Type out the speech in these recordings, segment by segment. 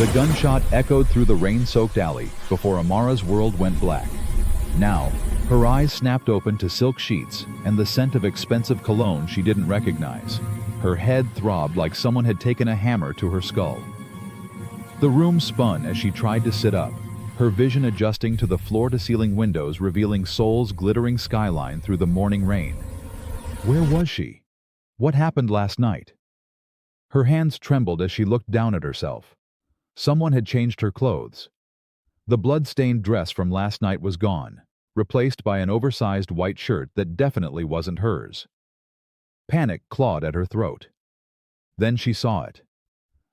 The gunshot echoed through the rain-soaked alley before Amara's world went black. Now, her eyes snapped open to silk sheets and the scent of expensive cologne she didn't recognize. Her head throbbed like someone had taken a hammer to her skull. The room spun as she tried to sit up, her vision adjusting to the floor-to-ceiling windows revealing Seoul's glittering skyline through the morning rain. Where was she? What happened last night? Her hands trembled as she looked down at herself. Someone had changed her clothes. The blood-stained dress from last night was gone, replaced by an oversized white shirt that definitely wasn't hers. Panic clawed at her throat. Then she saw it.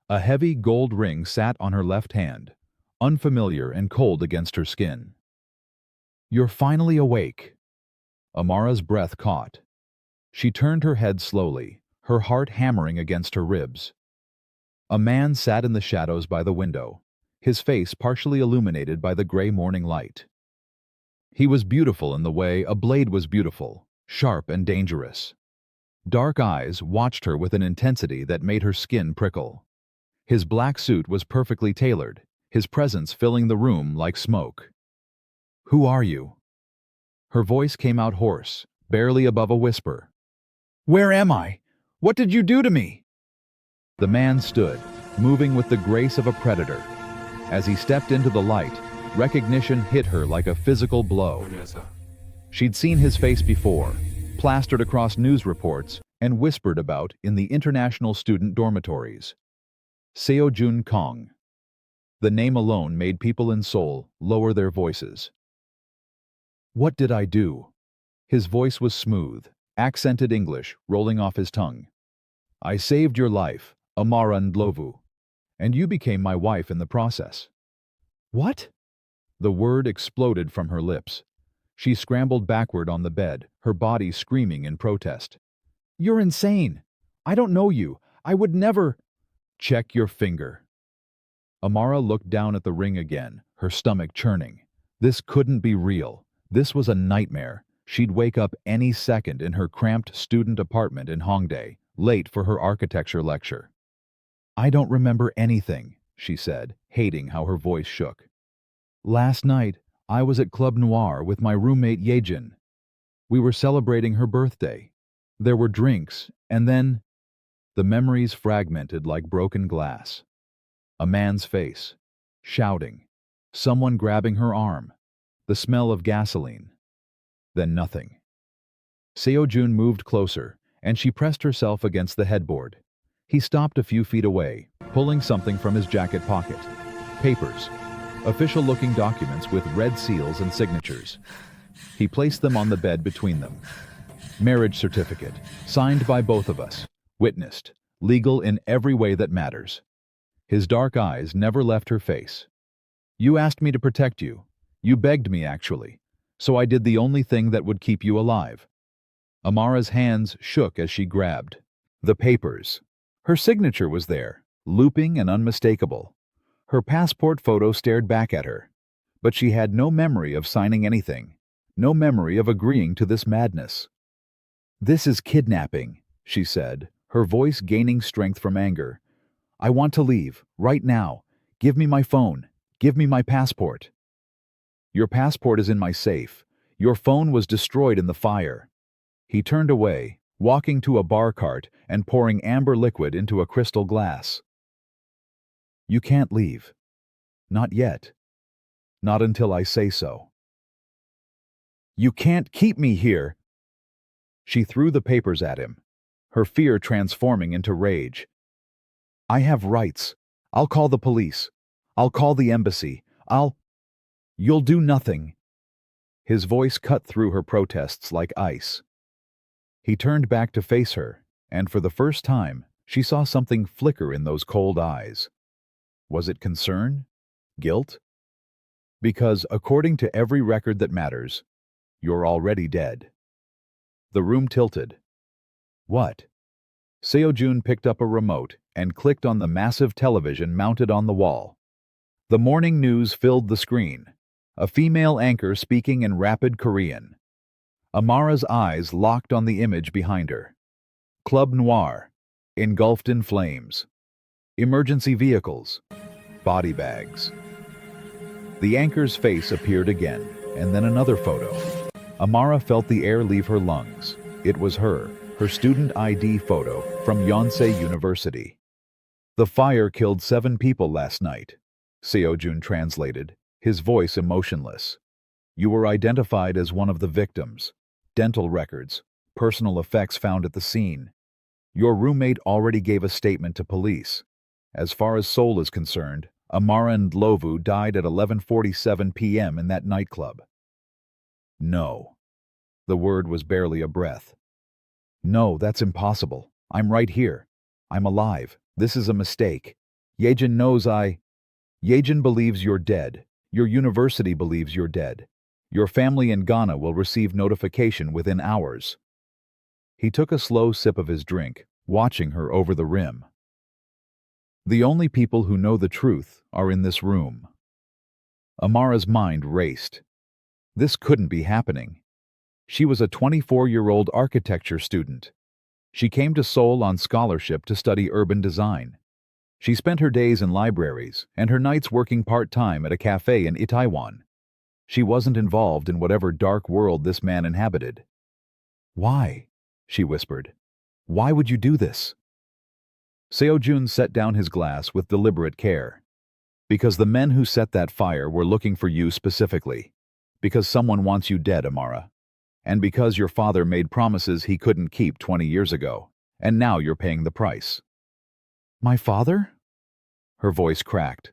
A heavy gold ring sat on her left hand, unfamiliar and cold against her skin. "You're finally awake." Amara's breath caught. She turned her head slowly, her heart hammering against her ribs. A man sat in the shadows by the window, his face partially illuminated by the gray morning light. He was beautiful in the way a blade was beautiful, sharp and dangerous. Dark eyes watched her with an intensity that made her skin prickle. His black suit was perfectly tailored, his presence filling the room like smoke. "Who are you?" Her voice came out hoarse, barely above a whisper. "Where am I? What did you do to me?" The man stood, moving with the grace of a predator. As he stepped into the light, recognition hit her like a physical blow. She'd seen his face before, plastered across news reports and whispered about in the international student dormitories. Seo-Jun Kang. The name alone made people in Seoul lower their voices. "What did I do?" His voice was smooth, accented English rolling off his tongue. "I saved your life, Amara Ndlovu, and you became my wife in the process." "What?" The word exploded from her lips. She scrambled backward on the bed, her body screaming in protest. "You're insane! I don't know you! I would never—" "Check your finger." Amara looked down at the ring again, her stomach churning. This couldn't be real. This was a nightmare. She'd wake up any second in her cramped student apartment in Hongdae, late for her architecture lecture. "I don't remember anything," she said, hating how her voice shook. "Last night, I was at Club Noir with my roommate Yejin. We were celebrating her birthday. There were drinks, and then—" The memories fragmented like broken glass. A man's face, shouting, someone grabbing her arm, the smell of gasoline. Then nothing. Seo-Jun moved closer, and she pressed herself against the headboard. He stopped a few feet away, pulling something from his jacket pocket. Papers. Official-looking documents with red seals and signatures. He placed them on the bed between them. Marriage certificate, signed by both of us, witnessed, legal in every way that matters. His dark eyes never left her face. "You asked me to protect you. You begged me, actually. So I did the only thing that would keep you alive." Amara's hands shook as she grabbed. The papers. Her signature was there, looping and unmistakable. Her passport photo stared back at her. But she had no memory of signing anything, no memory of agreeing to this madness. "This is kidnapping," she said, her voice gaining strength from anger. "I want to leave, right now. Give me my phone. Give me my passport." "Your passport is in my safe. Your phone was destroyed in the fire." He turned away, walking to a bar cart and pouring amber liquid into a crystal glass. "You can't leave. Not yet. Not until I say so." "You can't keep me here!" She threw the papers at him, her fear transforming into rage. "I have rights. I'll call the police. I'll call the embassy. You'll do nothing." His voice cut through her protests like ice. He turned back to face her, and for the first time, she saw something flicker in those cold eyes. Was it concern? Guilt? Because, according to every record that matters, you're already dead. The room tilted. What? Seo-Jun picked up a remote and clicked on the massive television mounted on the wall. The morning news filled the screen, a female anchor speaking in rapid Korean. Amara's eyes locked on the image behind her. Club Noir, engulfed in flames. Emergency vehicles. body bags. The anchor's face appeared again, and then another photo. Amara felt the air leave her lungs. It was her student ID photo from Yonsei University. "The fire killed 7 people last night," Seo-Jun translated, his voice emotionless. "You were identified as one of the victims. Dental records, personal effects found at the scene. Your roommate already gave a statement to police. As far as Seoul is concerned, Amara and Lovu died at 11:47 p.m. in that nightclub." "No." The word was barely a breath. "No, that's impossible. I'm right here. I'm alive. This is a mistake. Yejin knows Yejin believes you're dead. Your university believes you're dead. Your family in Ghana will receive notification within hours." He took a slow sip of his drink, watching her over the rim. "The only people who know the truth are in this room." Amara's mind raced. This couldn't be happening. She was a 24-year-old architecture student. She came to Seoul on scholarship to study urban design. She spent her days in libraries and her nights working part-time at a cafe in Itaewon. She wasn't involved in whatever dark world this man inhabited. "Why?" she whispered. "Why would you do this?" Seo-Jun set down his glass with deliberate care. "Because the men who set that fire were looking for you specifically. Because someone wants you dead, Amara. And because your father made promises he couldn't keep 20 years ago, and now you're paying the price." "My father?" Her voice cracked.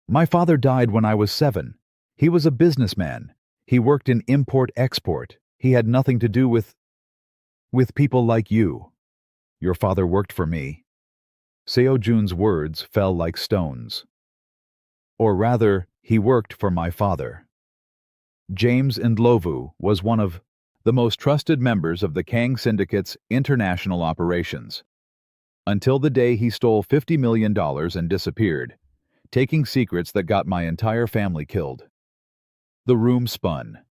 "My father died when I was 7. He was a businessman. He worked in import-export. He had nothing to do with people like you. Your father worked for me." Seo-Jun's words fell like stones. "Or rather, he worked for my father. James Ndlovu was one of the most trusted members of the Kang Syndicate's international operations. Until the day he stole $50 million and disappeared, taking secrets that got my entire family killed." The room spun.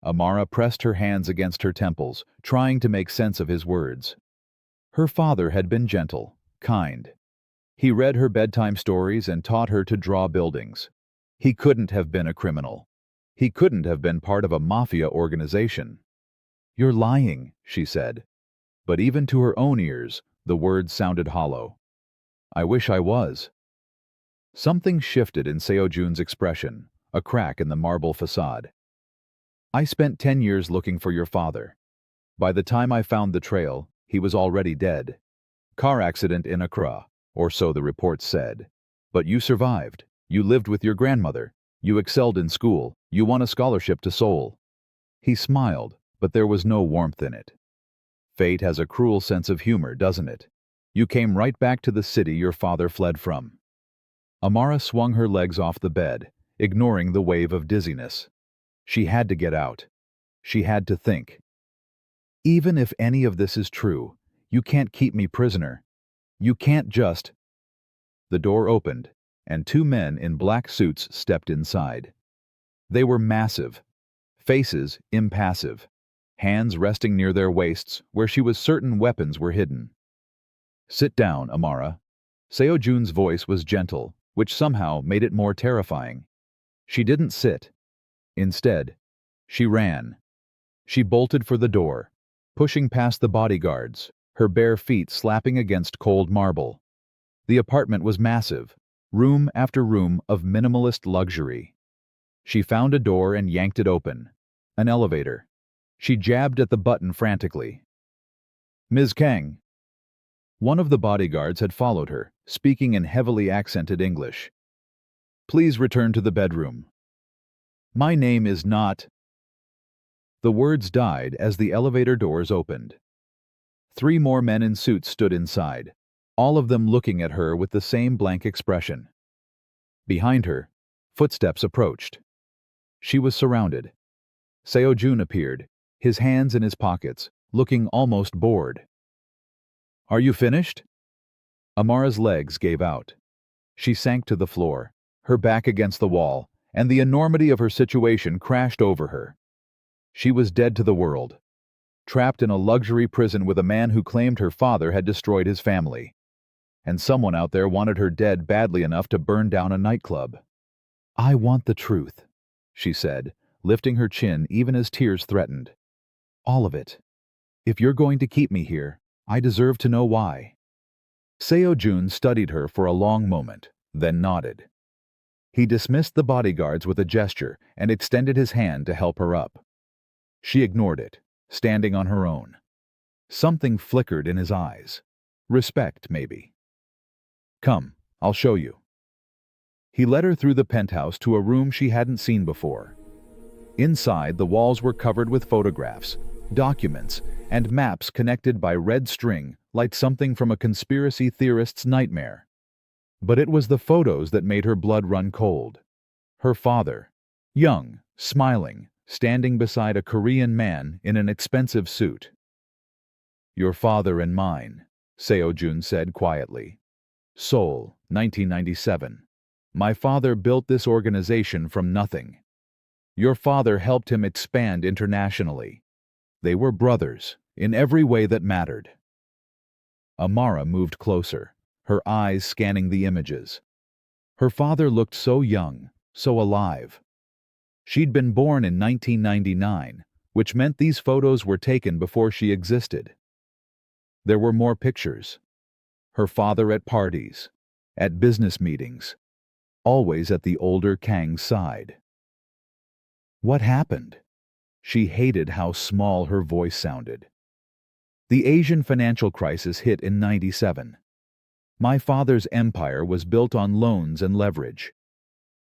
Amara pressed her hands against her temples, trying to make sense of his words. Her father had been gentle, kind. He read her bedtime stories and taught her to draw buildings. He couldn't have been a criminal. He couldn't have been part of a mafia organization. "You're lying," she said. But even to her own ears, the words sounded hollow. "I wish I was." Something shifted in Seo-Jun's expression, a crack in the marble facade. "I spent 10 years looking for your father. By the time I found the trail, he was already dead. Car accident in Accra, or so the reports said. But you survived. You lived with your grandmother. You excelled in school. You won a scholarship to Seoul." He smiled, but there was no warmth in it. "Fate has a cruel sense of humor, doesn't it? You came right back to the city your father fled from." Amara swung her legs off the bed, ignoring the wave of dizziness. She had to get out. She had to think. "Even if any of this is true, you can't keep me prisoner. You can't just—" The door opened, and 2 men in black suits stepped inside. They were massive, faces impassive, hands resting near their waists where she was certain weapons were hidden. "Sit down, Amara." Seo-Jun's voice was gentle, which somehow made it more terrifying. She didn't sit. Instead, she ran. She bolted for the door, pushing past the bodyguards, her bare feet slapping against cold marble. The apartment was massive, room after room of minimalist luxury. She found a door and yanked it open. An elevator. She jabbed at the button frantically. "Ms. Kang." One of the bodyguards had followed her, speaking in heavily accented English. "Please return to the bedroom." "My name is not—" The words died as the elevator doors opened. 3 more men in suits stood inside, all of them looking at her with the same blank expression. Behind her, footsteps approached. She was surrounded. Seo-Jun appeared, his hands in his pockets, looking almost bored. "Are you finished?" Amara's legs gave out. She sank to the floor, her back against the wall, and the enormity of her situation crashed over her. She was dead to the world, trapped in a luxury prison with a man who claimed her father had destroyed his family. and someone out there wanted her dead badly enough to burn down a nightclub. "I want the truth," she said, lifting her chin even as tears threatened. "All of it. If you're going to keep me here, I deserve to know why." Seo-Jun studied her for a long moment, then nodded. He dismissed the bodyguards with a gesture and extended his hand to help her up. She ignored it, standing on her own. Something flickered in his eyes. Respect, maybe. "Come, I'll show you." He led her through the penthouse to a room she hadn't seen before. Inside, the walls were covered with photographs, documents, and maps connected by red string like something from a conspiracy theorist's nightmare. But it was the photos that made her blood run cold. Her father, young, smiling, standing beside a Korean man in an expensive suit. "Your father and mine," Seo-Jun said quietly. "Seoul, 1997. My father built this organization from nothing. Your father helped him expand internationally. They were brothers, in every way that mattered." Amara moved closer, her eyes scanning the images. Her father looked so young, so alive. She'd been born in 1999, which meant these photos were taken before she existed. There were more pictures. Her father at parties, at business meetings, always at the older Kang's side. What happened? She hated how small her voice sounded. The Asian financial crisis hit in '97. My father's empire was built on loans and leverage.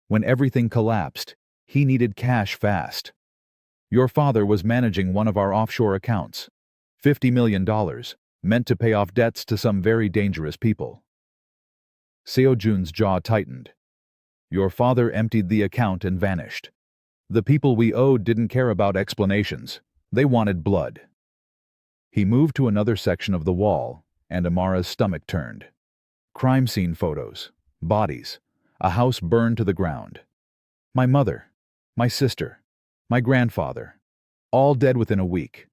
When everything collapsed, he needed cash fast. Your father was managing one of our offshore accounts, $50 million, meant to pay off debts to some very dangerous people. Seo-Jun's jaw tightened. Your father emptied the account and vanished. The people we owed didn't care about explanations. They wanted blood. He moved to another section of the wall, and Amara's stomach turned. Crime scene photos, bodies, a house burned to the ground. My mother, my sister, my grandfather, all dead within a week.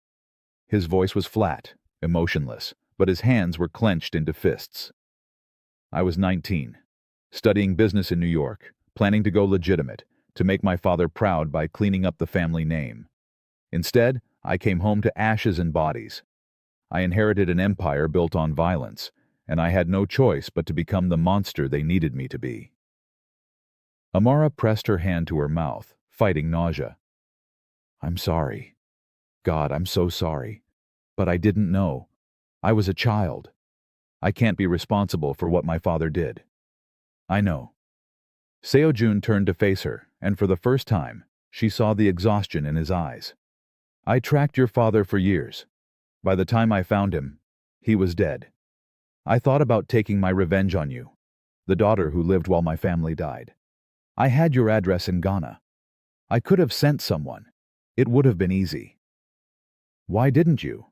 His voice was flat, emotionless, but his hands were clenched into fists. I was 19, studying business in New York, planning to go legitimate, to make my father proud by cleaning up the family name. Instead, I came home to ashes and bodies. I inherited an empire built on violence, and I had no choice but to become the monster they needed me to be. Amara pressed her hand to her mouth, fighting nausea. "I'm sorry. God, I'm so sorry. But I didn't know. I was a child. I can't be responsible for what my father did." "I know." Seo-Jun turned to face her, and for the first time, she saw the exhaustion in his eyes. "I tracked your father for years. By the time I found him, he was dead. I thought about taking my revenge on you, the daughter who lived while my family died. I had your address in Ghana. I could have sent someone. It would have been easy." "Why didn't you?"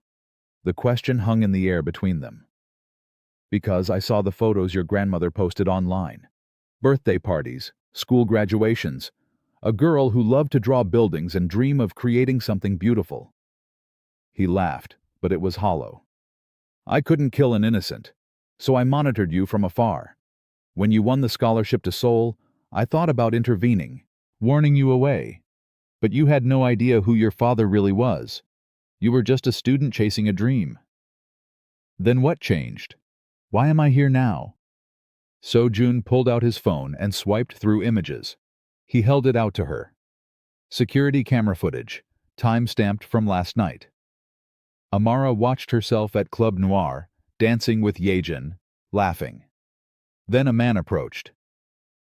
The question hung in the air between them. "Because I saw the photos your grandmother posted online. Birthday parties, school graduations, a girl who loved to draw buildings and dream of creating something beautiful." He laughed, but it was hollow. "I couldn't kill an innocent, so I monitored you from afar. When you won the scholarship to Seoul, I thought about intervening, warning you away. But you had no idea who your father really was. You were just a student chasing a dream." "Then what changed? Why am I here now?" Seo-Jun pulled out his phone and swiped through images. He held it out to her. Security camera footage, time-stamped from last night. Amara watched herself at Club Noir, dancing with Seo-Jun, laughing. Then a man approached.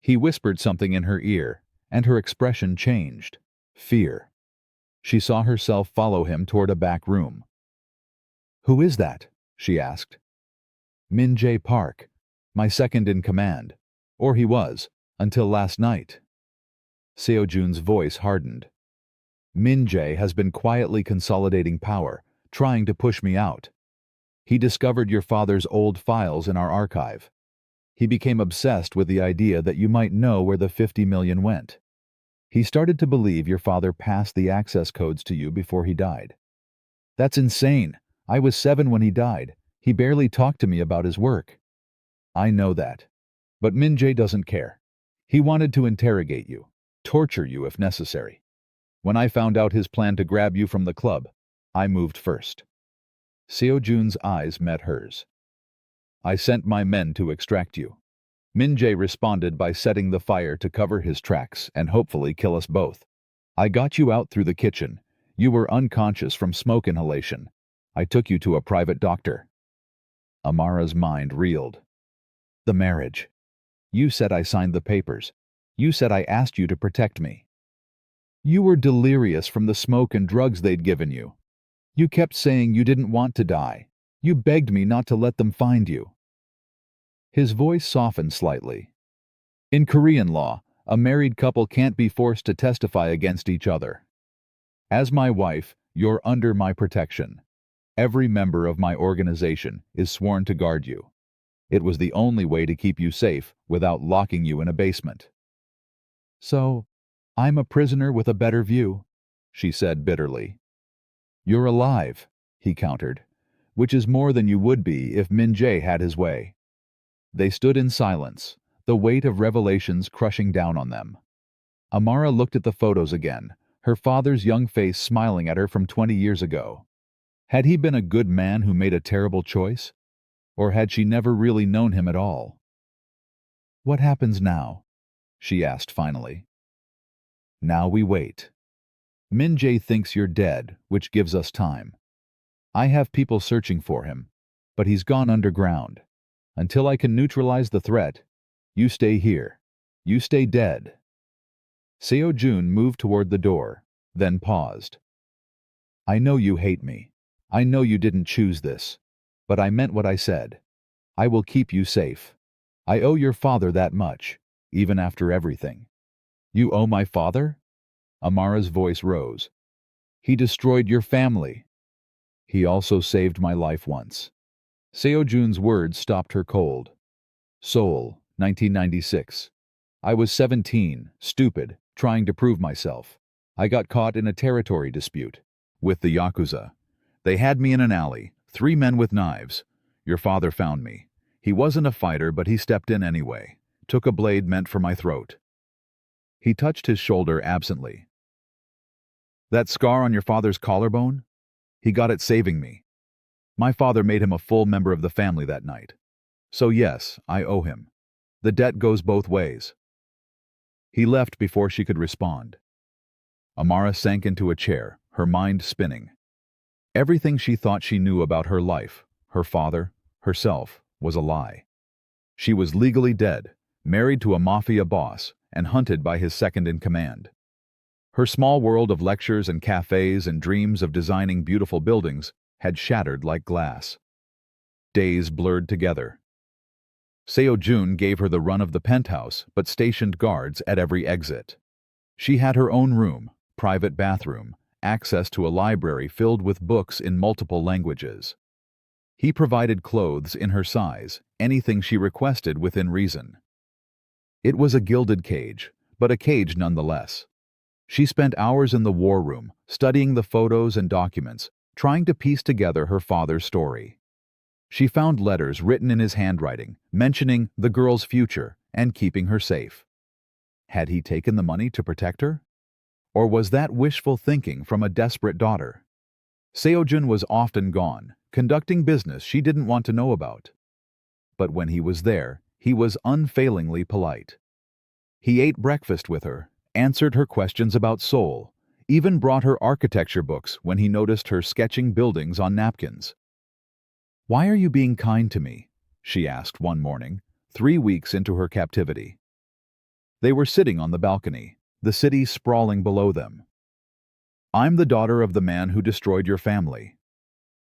He whispered something in her ear, and her expression changed. Fear. She saw herself follow him toward a back room. "Who is that?" she asked. "Min-jae Park, my second in command. Or he was, until last night." Seo-Jun's voice hardened. "Min-jae has been quietly consolidating power, trying to push me out. He discovered your father's old files in our archive. He became obsessed with the idea that you might know where the 50 million went. He started to believe your father passed the access codes to you before he died." "That's insane. I was 7 when he died. He barely talked to me about his work." I know that. But Min-jae doesn't care. He wanted to interrogate you, torture you if necessary. When I found out his plan to grab you from the club, I moved first. Seo-jun's eyes met hers. I sent my men to extract you. Min-jae responded by setting the fire to cover his tracks and hopefully kill us both. I got you out through the kitchen. You were unconscious from smoke inhalation. I took you to a private doctor. Amara's mind reeled. The marriage. You said I signed the papers. You said I asked you to protect me. You were delirious from the smoke and drugs they'd given you. You kept saying you didn't want to die. You begged me not to let them find you. His voice softened slightly. In Korean law, a married couple can't be forced to testify against each other. As my wife, you're under my protection. Every member of my organization is sworn to guard you. It was the only way to keep you safe without locking you in a basement. So, I'm a prisoner with a better view, she said bitterly. You're alive, he countered, which is more than you would be if Min-jae had his way. They stood in silence, the weight of revelations crushing down on them. Amara looked at the photos again, her father's young face smiling at her from 20 years ago. Had he been a good man who made a terrible choice? Or had she never really known him at all? What happens now? She asked finally. Now we wait. Min-jae thinks you're dead, which gives us time. I have people searching for him, but he's gone underground. Until I can neutralize the threat, you stay here. You stay dead. Seo-Jun moved toward the door, then paused. I know you hate me. I know you didn't choose this. But I meant what I said. I will keep you safe. I owe your father that much, even after everything. You owe my father? Amara's voice rose. He destroyed your family. He also saved my life once. Seo-Jun's words stopped her cold. Seoul, 1996. I was 17, stupid, trying to prove myself. I got caught in a territory dispute with the Yakuza. They had me in an alley, 3 men with knives. Your father found me. He wasn't a fighter, but he stepped in anyway. Took a blade meant for my throat. He touched his shoulder absently. That scar on your father's collarbone? He got it saving me. My father made him a full member of the family that night. So yes, I owe him. The debt goes both ways. He left before she could respond. Amara sank into a chair, her mind spinning. Everything she thought she knew about her life, her father, herself, was a lie. She was legally dead, married to a Mafia boss, and hunted by his second-in-command. Her small world of lectures and cafes and dreams of designing beautiful buildings had shattered like glass. Days blurred together. Seo-Jun gave her the run of the penthouse, but stationed guards at every exit. She had her own room, private bathroom, access to a library filled with books in multiple languages. He provided clothes in her size, anything she requested within reason. It was a gilded cage, but a cage nonetheless. She spent hours in the war room, studying the photos and documents, trying to piece together her father's story. She found letters written in his handwriting, mentioning the girl's future and keeping her safe. Had he taken the money to protect her? Or was that wishful thinking from a desperate daughter? Seo-Jun was often gone, conducting business she didn't want to know about. But when he was there, he was unfailingly polite. He ate breakfast with her, answered her questions about Seoul, even brought her architecture books when he noticed her sketching buildings on napkins. "Why are you being kind to me?" she asked one morning, 3 weeks into her captivity. They were sitting on the balcony, the city sprawling below them. "I'm the daughter of the man who destroyed your family.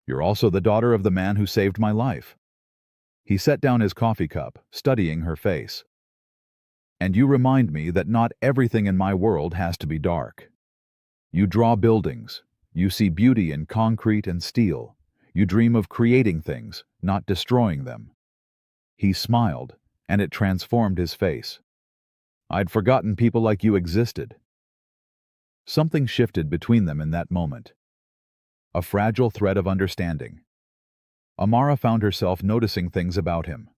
You're also the daughter of the man who saved my life." He set down his coffee cup, studying her face. "And you remind me that not everything in my world has to be dark. You draw buildings. You see beauty in concrete and steel. You dream of creating things, not destroying them." He smiled, and it transformed his face. "I'd forgotten people like you existed." Something shifted between them in that moment. A fragile thread of understanding. Amara found herself noticing things about him.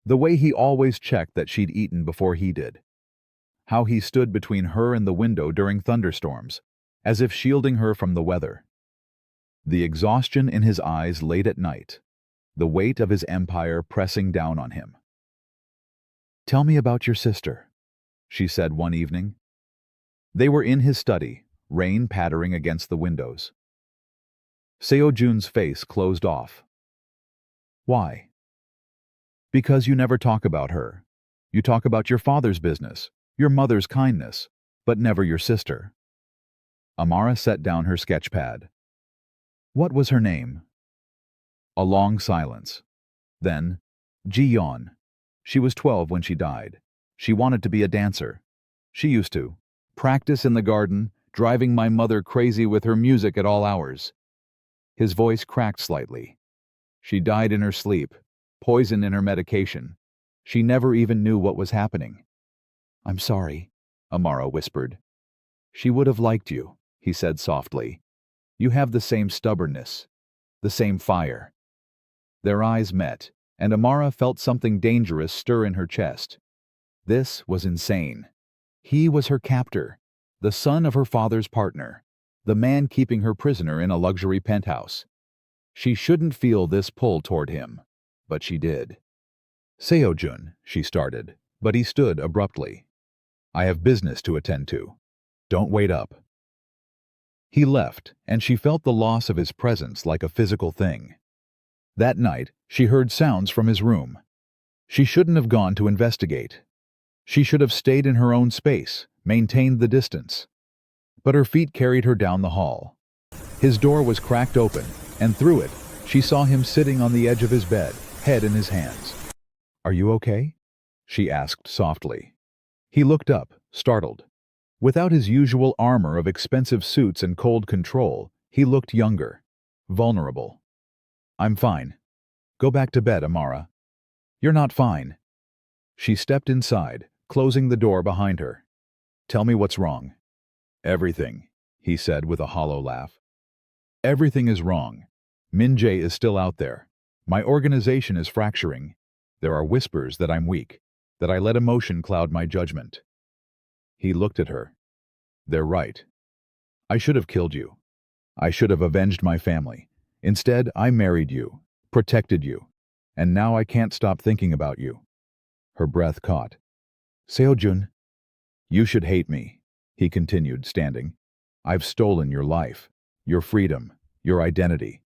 The way he always checked that she'd eaten before he did. How he stood between her and the window during thunderstorms, as if shielding her from the weather. The exhaustion in his eyes late at night, the weight of his empire pressing down on him. "Tell me about your sister," she said one evening. They were in his study, rain pattering against the windows. Seo-Jun's face closed off. "Why?" "Because you never talk about her. You talk about your father's business, your mother's kindness, but never your sister." Amara set down her sketchpad. "What was her name?" A long silence. Then, Ji-yeon. She was 12 when she died. She wanted to be a dancer. She used to practice in the garden, driving my mother crazy with her music at all hours. His voice cracked slightly. She died in her sleep, poison in her medication. She never even knew what was happening. "I'm sorry," Amara whispered. "She would have liked you," he said softly. "You have the same stubbornness, the same fire." Their eyes met, and Amara felt something dangerous stir in her chest. This was insane. He was her captor, the son of her father's partner, the man keeping her prisoner in a luxury penthouse. She shouldn't feel this pull toward him, but she did. "Seo-Jun," she started, but he stood abruptly. "I have business to attend to. Don't wait up." He left, and she felt the loss of his presence like a physical thing. That night, she heard sounds from his room. She shouldn't have gone to investigate. She should have stayed in her own space, maintained the distance. But her feet carried her down the hall. His door was cracked open, and through it, she saw him sitting on the edge of his bed, head in his hands. "Are you okay?" she asked softly. He looked up, startled. Without his usual armor of expensive suits and cold control, he looked younger, vulnerable. "I'm fine. Go back to bed, Amara." "You're not fine." She stepped inside, closing the door behind her. "Tell me what's wrong." "Everything," he said with a hollow laugh. "Everything is wrong. Min-jae is still out there. My organization is fracturing. There are whispers that I'm weak, that I let emotion cloud my judgment." He looked at her. "They're right. I should have killed you. I should have avenged my family. Instead, I married you, protected you, and now I can't stop thinking about you." Her breath caught. "Seo-Jun." "You should hate me," he continued, standing. "I've stolen your life, your freedom, your identity.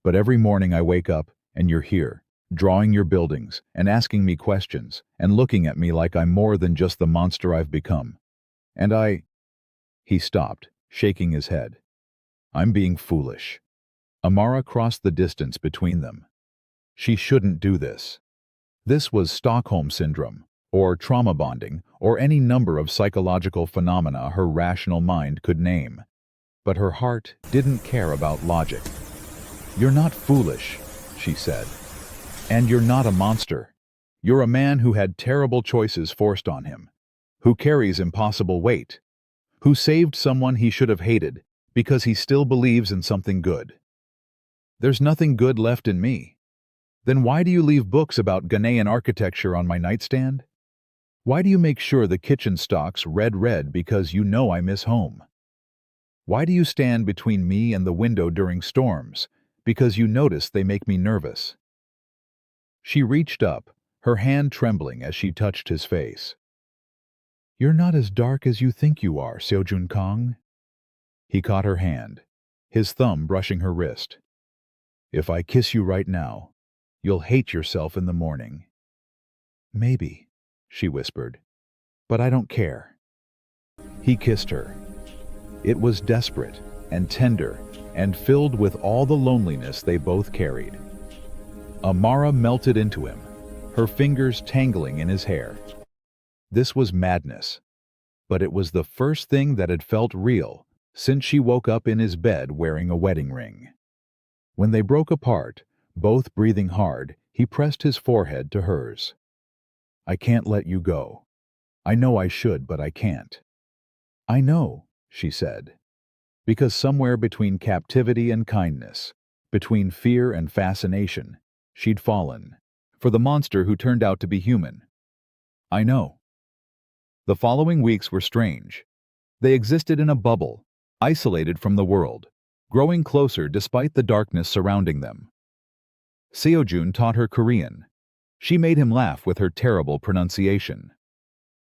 But every morning I wake up, and you're here, drawing your buildings, and asking me questions, and looking at me like I'm more than just the monster I've become. And He stopped, shaking his head. "I'm being foolish." Amara crossed the distance between them. She shouldn't do this. This was Stockholm Syndrome, or trauma bonding, or any number of psychological phenomena her rational mind could name. But her heart didn't care about logic. "You're not foolish," she said. "And you're not a monster. You're a man who had terrible choices forced on him, who carries impossible weight, who saved someone he should have hated because he still believes in something good." "There's nothing good left in me." "Then why do you leave books about Ghanaian architecture on my nightstand? Why do you make sure the kitchen stock's red because you know I miss home? Why do you stand between me and the window during storms because you notice they make me nervous?" She reached up, her hand trembling as she touched his face. "You're not as dark as you think you are, Seo-Jun Kang." He caught her hand, his thumb brushing her wrist. "If I kiss you right now, you'll hate yourself in the morning." "Maybe," she whispered, "but I don't care." He kissed her. It was desperate and tender and filled with all the loneliness they both carried. Amara melted into him, her fingers tangling in his hair. This was madness, but it was the first thing that had felt real since she woke up in his bed wearing a wedding ring. When they broke apart, both breathing hard, he pressed his forehead to hers. "I can't let you go. I know I should, but I can't." "I know," she said, because somewhere between captivity and kindness, between fear and fascination, she'd fallen, for the monster who turned out to be human. I know. The following weeks were strange. They existed in a bubble, isolated from the world, growing closer despite the darkness surrounding them. Seo-Jun taught her Korean. She made him laugh with her terrible pronunciation.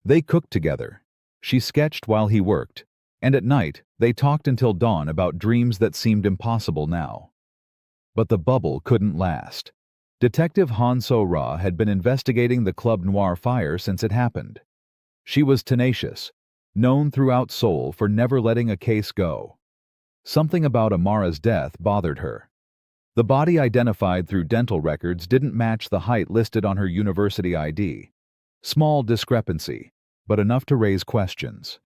They cooked together. She sketched while he worked, and at night they talked until dawn about dreams that seemed impossible now. But the bubble couldn't last. Detective Han So-ra had been investigating the Club Noir fire since it happened. She was tenacious, known throughout Seoul for never letting a case go. Something about Amara's death bothered her. The body identified through dental records didn't match the height listed on her university ID. Small discrepancy, but enough to raise questions.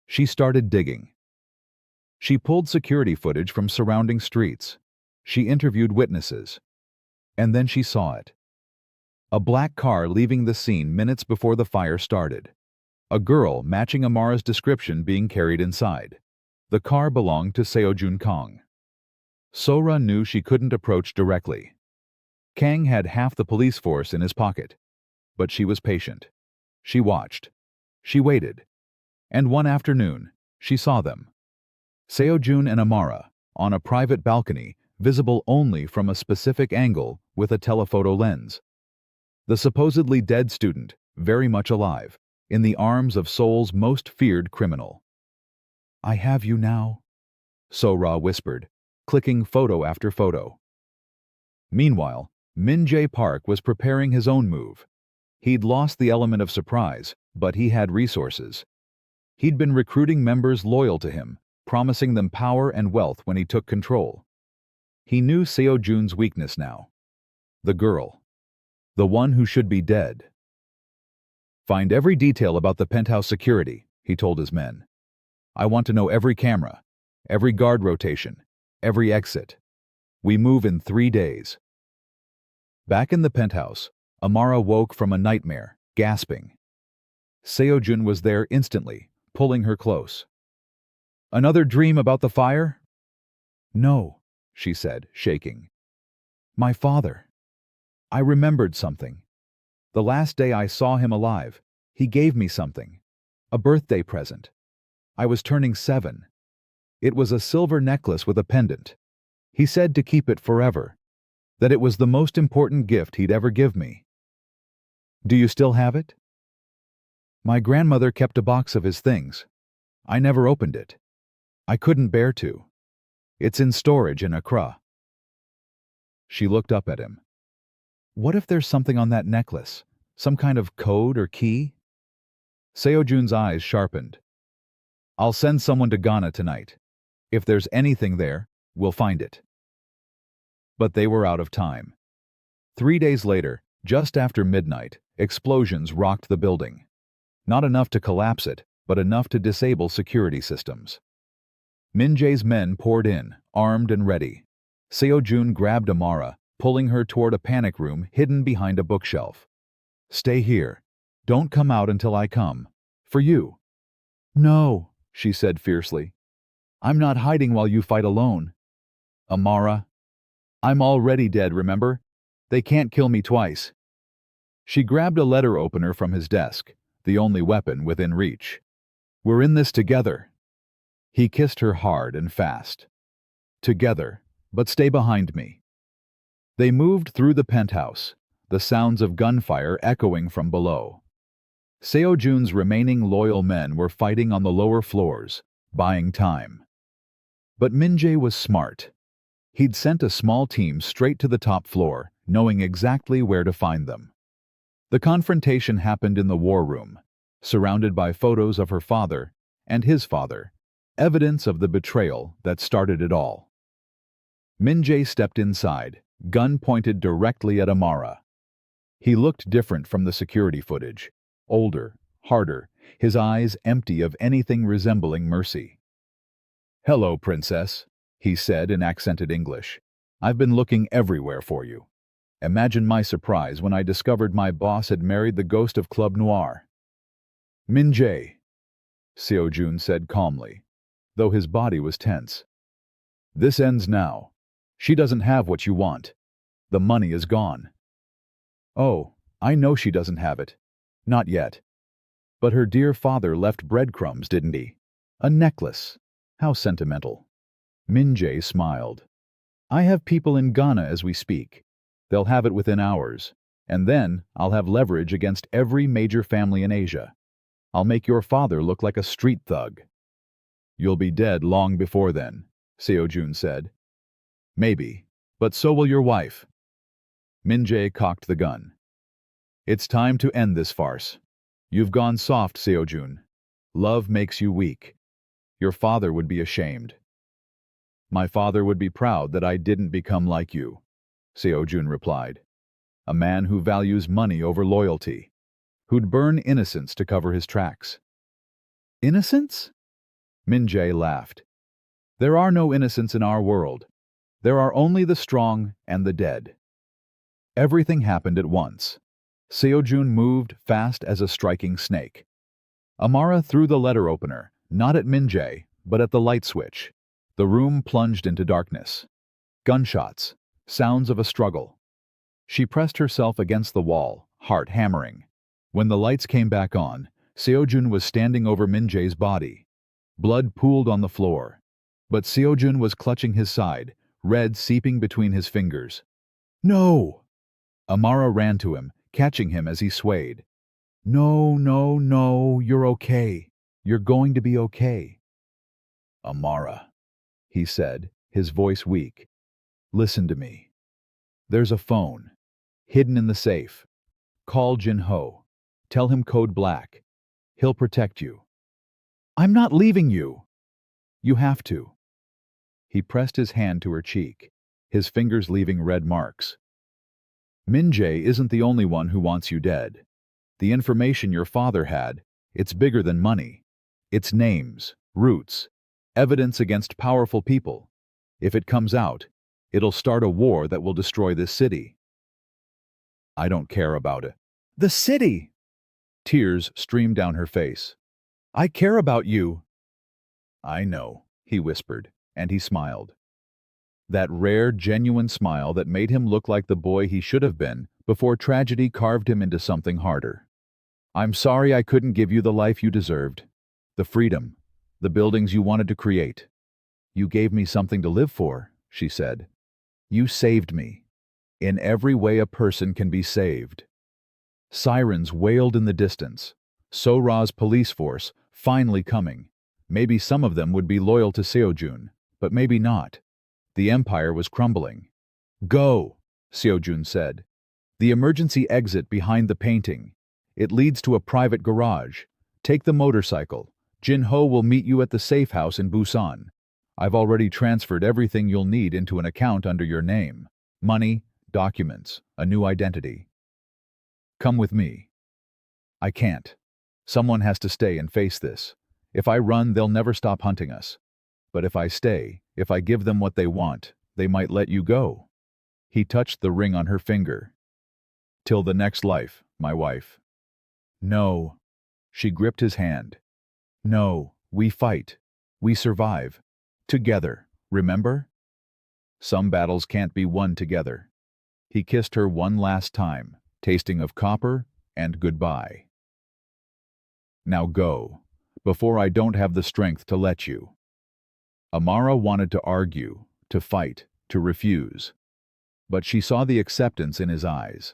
She started digging. She pulled security footage from surrounding streets. She interviewed witnesses. And then she saw it. A black car leaving the scene minutes before the fire started. A girl matching Amara's description being carried inside. The car belonged to Seo-Jun Kang. So-ra knew she couldn't approach directly. Kang had half the police force in his pocket. But she was patient. She watched. She waited. And one afternoon, she saw them. Seo-Jun and Amara, on a private balcony, visible only from a specific angle with a telephoto lens. The supposedly dead student, very much alive, in the arms of Seoul's most feared criminal. "I have you now," So-ra whispered, clicking photo after photo. Meanwhile, Min-jae Park was preparing his own move. He'd lost the element of surprise, but he had resources. He'd been recruiting members loyal to him, promising them power and wealth when he took control. He knew Seo-Jun's weakness now. The girl. The one who should be dead. "Find every detail about the penthouse security," he told his men. "I want to know every camera, every guard rotation, every exit. We move in 3 days." Back in the penthouse, Amara woke from a nightmare, gasping. Seo-Jun was there instantly, pulling her close. "Another dream about the fire?" "No," she said, shaking. "My father. I remembered something. The last day I saw him alive, he gave me something. A birthday present. I was turning 7. It was a silver necklace with a pendant. He said to keep it forever, that it was the most important gift he'd ever give me." "Do you still have it?" "My grandmother kept a box of his things. I never opened it. I couldn't bear to. It's in storage in Accra." She looked up at him. "What if there's something on that necklace? Some kind of code or key?" Seo-Jun's eyes sharpened. "I'll send someone to Ghana tonight. If there's anything there, we'll find it." But they were out of time. 3 days later, just after midnight, explosions rocked the building. Not enough to collapse it, but enough to disable security systems. Min-jae's men poured in, armed and ready. Seo-Jun grabbed Amara, pulling her toward a panic room hidden behind a bookshelf. "Stay here. Don't come out until I come. For you." "No," she said fiercely. "I'm not hiding while you fight alone." "Amara, I'm already dead, remember? They can't kill me twice." She grabbed a letter opener from his desk, the only weapon within reach. "We're in this together." He kissed her hard and fast. "Together, but stay behind me." They moved through the penthouse, the sounds of gunfire echoing from below. Seo-Jun's remaining loyal men were fighting on the lower floors, buying time. But Min-jae was smart. He'd sent a small team straight to the top floor, knowing exactly where to find them. The confrontation happened in the war room, surrounded by photos of her father and his father, evidence of the betrayal that started it all. Min-jae stepped inside, gun pointed directly at Amara. He looked different from the security footage, older, harder, his eyes empty of anything resembling mercy. "Hello, princess," he said in accented English. "I've been looking everywhere for you. Imagine my surprise when I discovered my boss had married the ghost of Club Noir." "Min-jae," Seo-Jun said calmly, though his body was tense. "This ends now. She doesn't have what you want. The money is gone." Oh, I know she doesn't have it. Not yet. But her dear father left breadcrumbs, didn't he? A necklace. How sentimental. Min-jae smiled. I have people in Ghana as we speak. They'll have it within hours. And then I'll have leverage against every major family in Asia. I'll make your father look like a street thug. You'll be dead long before then, Seo-Jun said. Maybe, but so will your wife. Min-jae cocked the gun. It's time to end this farce. You've gone soft, Seo-Jun. Love makes you weak. Your father would be ashamed. My father would be proud that I didn't become like you, Seo-Jun replied. A man who values money over loyalty, who'd burn innocence to cover his tracks. Innocence? Min-jae laughed. There are no innocents in our world. There are only the strong and the dead. Everything happened at once. Seo-Jun moved fast as a striking snake. Amara threw the letter opener, not at Min-jae, but at the light switch. The room plunged into darkness. Gunshots, sounds of a struggle. She pressed herself against the wall, heart hammering. When the lights came back on, Seo-Jun was standing over Min-jae's body. Blood pooled on the floor. But Seo-Jun was clutching his side, red seeping between his fingers. No! Amara ran to him, catching him as he swayed. No, no, no, you're okay. You're going to be okay. Amara, he said, his voice weak. Listen to me. There's a phone, hidden in the safe. Call Jin-ho. Tell him code black. He'll protect you. I'm not leaving you. You have to. He pressed his hand to her cheek, his fingers leaving red marks. Min-jae isn't the only one who wants you dead. The information your father had, it's bigger than money. It's names, roots, evidence against powerful people. If it comes out, it'll start a war that will destroy this city. I don't care about it. The city! Tears streamed down her face. I care about you. I know, he whispered, and he smiled. That rare, genuine smile that made him look like the boy he should have been before tragedy carved him into something harder. I'm sorry I couldn't give you the life you deserved, the freedom, the buildings you wanted to create. You gave me something to live for, she said. You saved me. In every way a person can be saved. Sirens wailed in the distance. So-Ra's police force, finally coming. Maybe some of them would be loyal to Seo-Jun, but maybe not. The empire was crumbling. Go, Seo-Jun said. The emergency exit behind the painting. It leads to a private garage. Take the motorcycle. Jin-ho will meet you at the safe house in Busan. I've already transferred everything you'll need into an account under your name. Money, documents, a new identity. Come with me. I can't. Someone has to stay and face this. If I run, they'll never stop hunting us. But if I stay, if I give them what they want, they might let you go. He touched the ring on her finger. Till the next life, my wife. No. She gripped his hand. No, we fight. We survive. Together, remember? Some battles can't be won together. He kissed her one last time, tasting of copper and goodbye. Now go, before I don't have the strength to let you. Amara wanted to argue, to fight, to refuse. But she saw the acceptance in his eyes.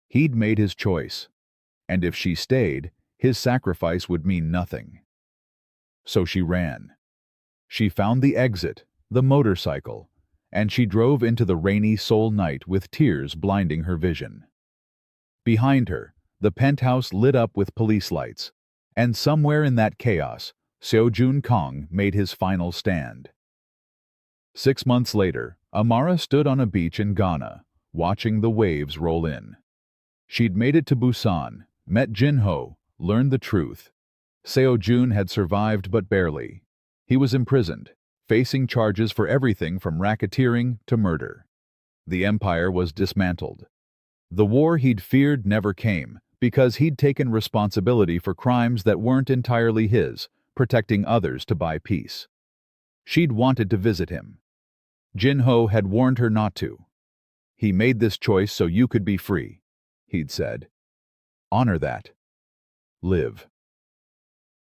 He'd made his choice, and if she stayed, his sacrifice would mean nothing. So she ran. She found the exit, the motorcycle, and she drove into the rainy Seoul night with tears blinding her vision. Behind her, the penthouse lit up with police lights, and somewhere in that chaos, Seo-Jun Kang made his final stand. 6 months later, Amara stood on a beach in Ghana, watching the waves roll in. She'd made it to Busan, met Jin-ho, learned the truth. Seo-Jun had survived but barely. He was imprisoned, facing charges for everything from racketeering to murder. The empire was dismantled. The war he'd feared never came, because he'd taken responsibility for crimes that weren't entirely his, protecting others to buy peace. She'd wanted to visit him. Jin-ho had warned her not to. He made this choice so you could be free. he'd said. Honor that. Live.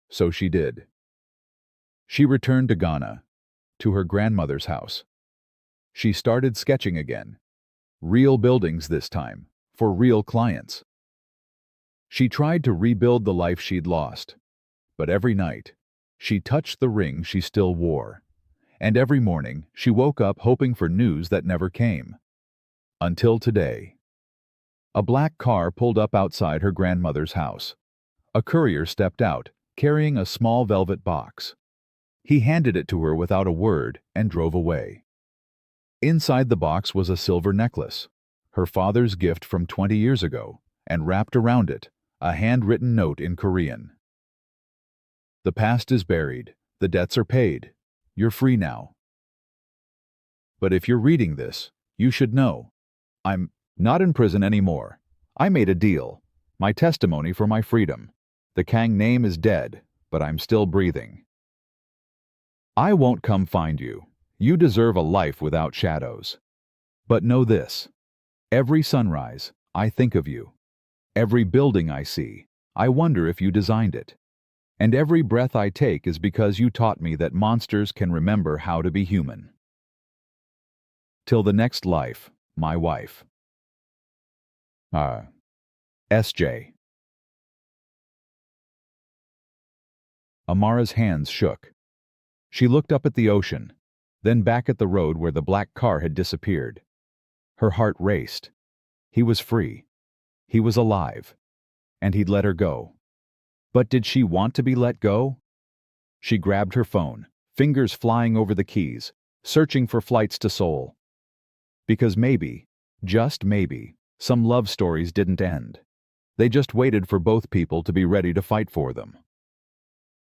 So she did. She returned to Ghana, to her grandmother's house. She started sketching again. Real buildings this time, for real clients. She tried to rebuild the life she'd lost, but every night, she touched the ring she still wore, and every morning she woke up hoping for news that never came. Until today. A black car pulled up outside her grandmother's house. A courier stepped out, carrying a small velvet box. He handed it to her without a word and drove away. Inside the box was a silver necklace, her father's gift from 20 years ago, and wrapped around it, a handwritten note in Korean. The past is buried, the debts are paid, you're free now. But if you're reading this, you should know. I'm not in prison anymore. I made a deal, my testimony for my freedom. The Kang name is dead, but I'm still breathing. I won't come find you. You deserve a life without shadows. But know this. Every sunrise, I think of you. Every building I see, I wonder if you designed it. And every breath I take is because you taught me that monsters can remember how to be human. Till the next life, my wife. S.J. Amara's hands shook. She looked up at the ocean, then back at the road where the black car had disappeared. Her heart raced. He was free. He was alive. And he'd let her go. But did she want to be let go? She grabbed her phone, fingers flying over the keys, searching for flights to Seoul. Because maybe, just maybe, some love stories didn't end. They just waited for both people to be ready to fight for them.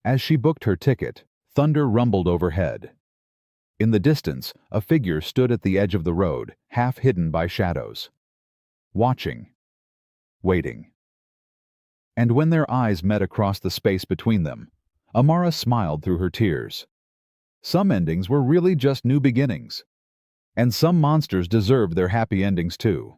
As she booked her ticket, thunder rumbled overhead. In the distance, a figure stood at the edge of the road, half hidden by shadows. Watching. Waiting. And when their eyes met across the space between them, Amara smiled through her tears. Some endings were really just new beginnings. And some monsters deserved their happy endings too.